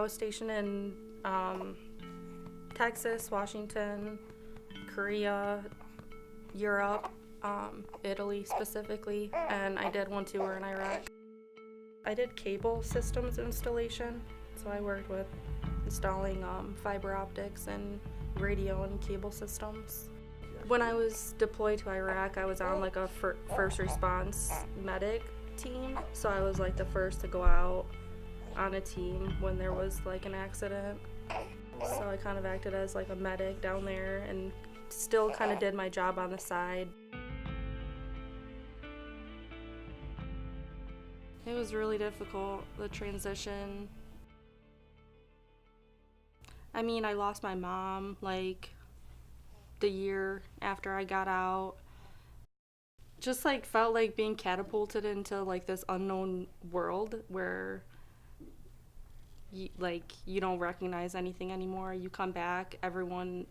I was stationed in Texas, Washington, Korea, Europe, Italy specifically, and I did one tour in Iraq. I did cable systems installation, so I worked with installing fiber optics and radio and cable systems. When I was deployed to Iraq, I was on like a first response medic team, so I was like the first to go out on a team when there was like an accident. So I kind of acted as like a medic down there and still kind of did my job on the side. It was really difficult, the transition. I mean, I lost my mom like the year after I got out. Just like felt like being catapulted into like this unknown world where you don't recognize anything anymore. You come back, everyone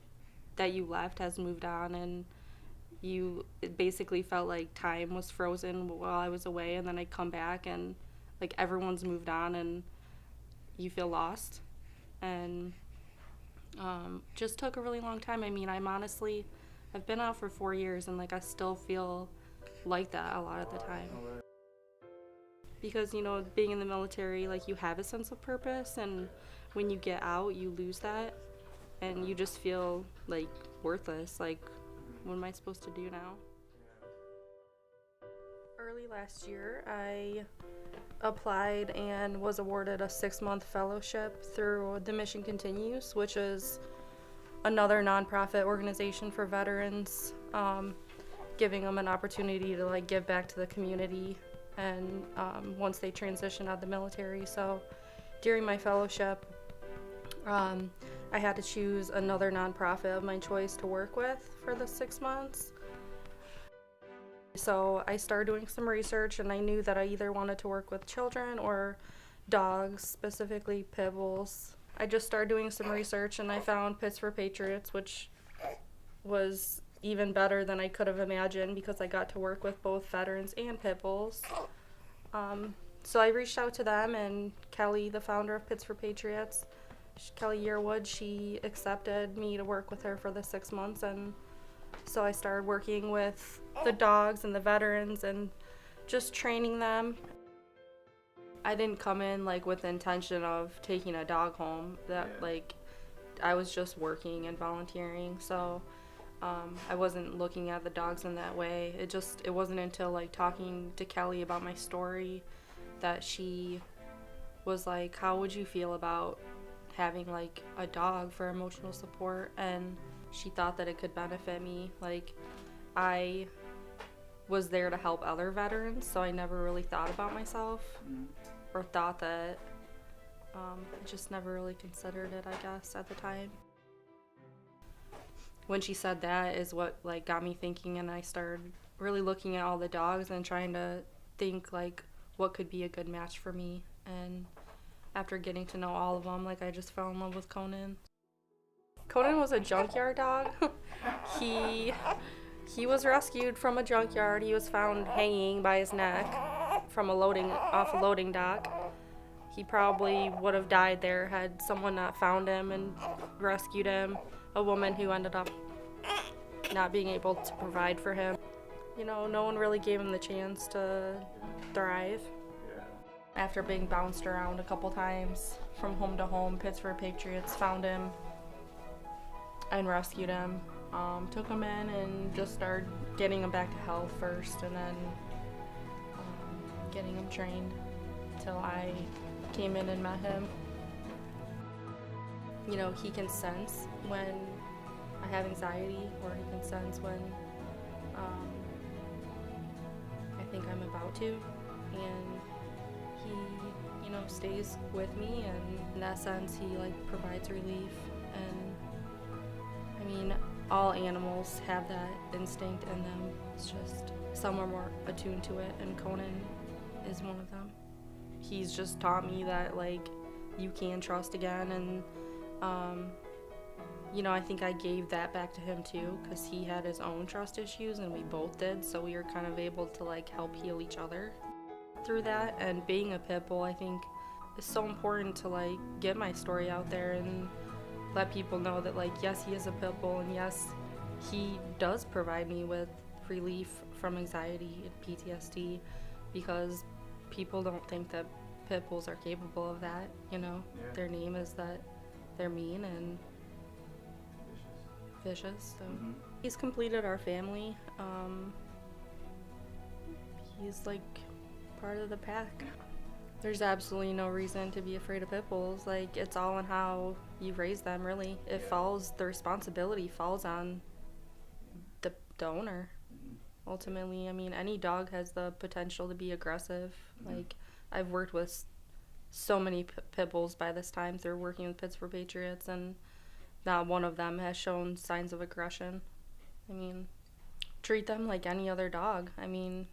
that you left has moved on, and it basically felt like time was frozen while I was away, and then I come back and like everyone's moved on and you feel lost. And just took a really long time. I mean, I've been out for 4 years and like I still feel like that a lot of the time. Because, you know, being in the military, like you have a sense of purpose, and when you get out, you lose that, and you just feel like worthless. Like, what am I supposed to do now? Early last year, I applied and was awarded a 6-month fellowship through The Mission Continues, which is another nonprofit organization for veterans, giving them an opportunity to like give back to the community and once they transition out of the military. So during my fellowship, I had to choose another nonprofit of my choice to work with for the 6 months. So I started doing some research, and I knew that I either wanted to work with children or dogs, specifically pit bulls. I just started doing some research, and I found Pits for Patriots, which was even better than I could have imagined because I got to work with both veterans and pit bulls. So I reached out to them, and Kelly, the founder of Pits for Patriots, Kelly Yearwood, she accepted me to work with her for the 6 months, and so I started working with the dogs and the veterans and just training them. I didn't come in like with the intention of taking a dog home. I was just working and volunteering, so I wasn't looking at the dogs in that way. It wasn't until like talking to Kelly about my story that she was like, how would you feel about having like a dog for emotional support? And she thought that it could benefit me. Like, I was there to help other veterans, so I never really thought about myself or thought that, I just never really considered it, I guess, at the time. When she said that is what like got me thinking, and I started really looking at all the dogs and trying to think like what could be a good match for me. And after getting to know all of them, like I just fell in love with Conan. Conan was a junkyard dog. He was rescued from a junkyard. He was found hanging by his neck from off a loading dock. He probably would have died there had someone not found him and rescued him. A woman who ended up not being able to provide for him. You know, no one really gave him the chance to thrive. After being bounced around a couple times from home to home, Pits for Patriots found him and rescued him. Took him in and just started getting him back to health first, and then getting him trained till I came in and met him. You know, he can sense when I have anxiety, or he can sense when I think I'm about to, and he, you know, stays with me, and in that sense he like provides relief. And I mean, all animals have that instinct in them. It's just some are more attuned to it, and Conan is one of them. He's just taught me that like you can trust again, and you know, I think I gave that back to him too, because he had his own trust issues and we both did, so we were kind of able to like help heal each other through that. And being a pit bull, I think, it's so important to like get my story out there and let people know that like, yes, he is a pit bull, and yes, he does provide me with relief from anxiety and PTSD, because people don't think that pit bulls are capable of that, you know. Yeah. Their name is that they're mean and vicious. So he's completed our family. He's like part of the pack. There's absolutely no reason to be afraid of pit bulls. Like, it's all on how you raise them, really. The responsibility falls on the owner. Ultimately, I mean, any dog has the potential to be aggressive. Like, I've worked with so many pit bulls by this time through working with Pits for Patriots, and not one of them has shown signs of aggression. I mean, treat them like any other dog. I mean,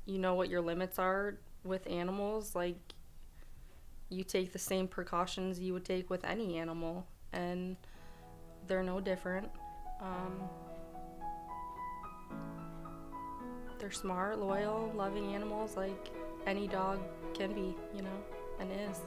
you know what your limits are with animals. Like, you take the same precautions you would take with any animal, and they're no different. They're smart, loyal, loving animals like any dog can be, you know, and is.